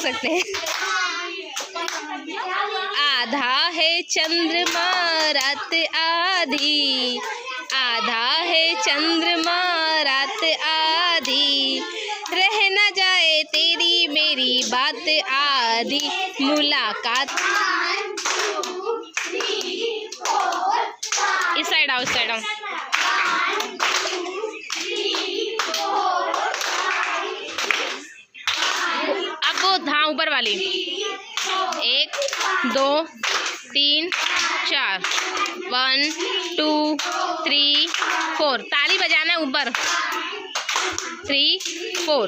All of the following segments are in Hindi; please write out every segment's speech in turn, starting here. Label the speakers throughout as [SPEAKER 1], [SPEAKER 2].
[SPEAKER 1] सकते हैं। आधा है चंद्रमा रात आधी, आधा है चंद्रमा रात आधी, रह न जाए तेरी मेरी बात आधी, मुलाकात। इस साइड आओ, इस साइड आओ। अब वो हाँ ऊपर वाली, 1 2 3 4, 1 2 3 4, ताली बजाना है ऊपर, 3 4।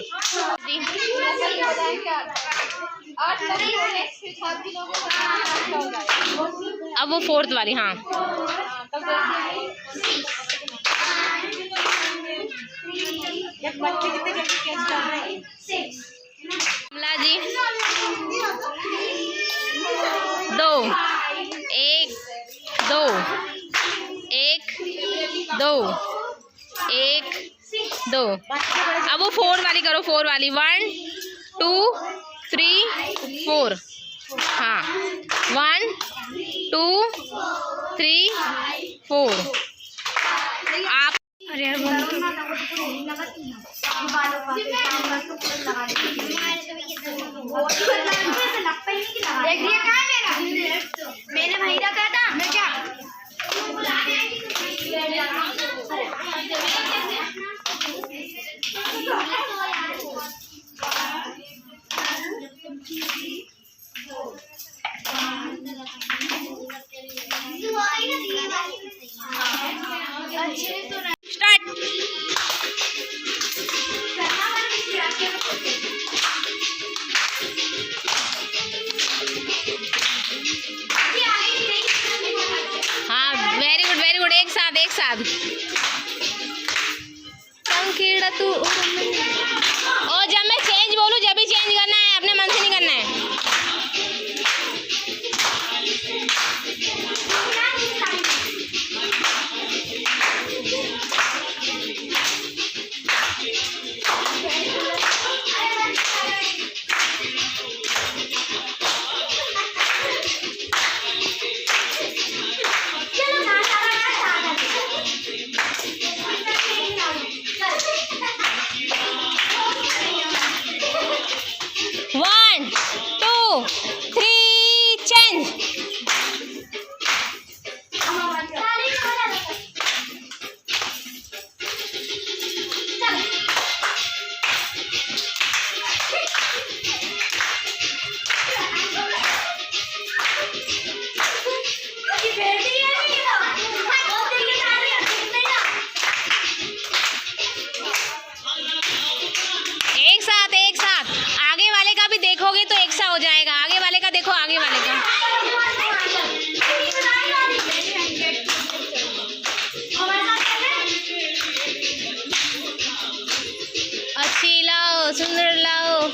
[SPEAKER 1] अब वो 4th वाली, हाँ कमला जी 2 1 2 1 2 1 2। अब वो 4 वाली करो, 4 वाली, 1 2 3 4, हाँ 1 2 3 4। आप अरे यार
[SPEAKER 2] मैंने वही रखा था मैं क्या
[SPEAKER 1] स्टार्ट। हाँ वेरी गुड वेरी गुड, एक साथ एक साथ। तू और जब मैं चेंज बोलूँ जब भी चेंज करना है, अपने मन से नहीं करना है। सुंदर लाओ।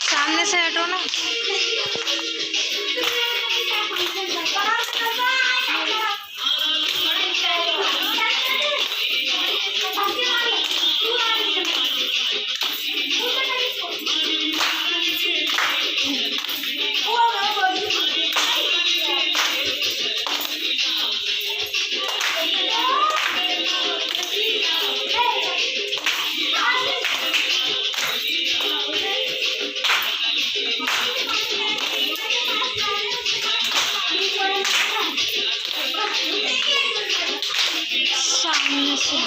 [SPEAKER 1] सामने से हटो ना। सामने से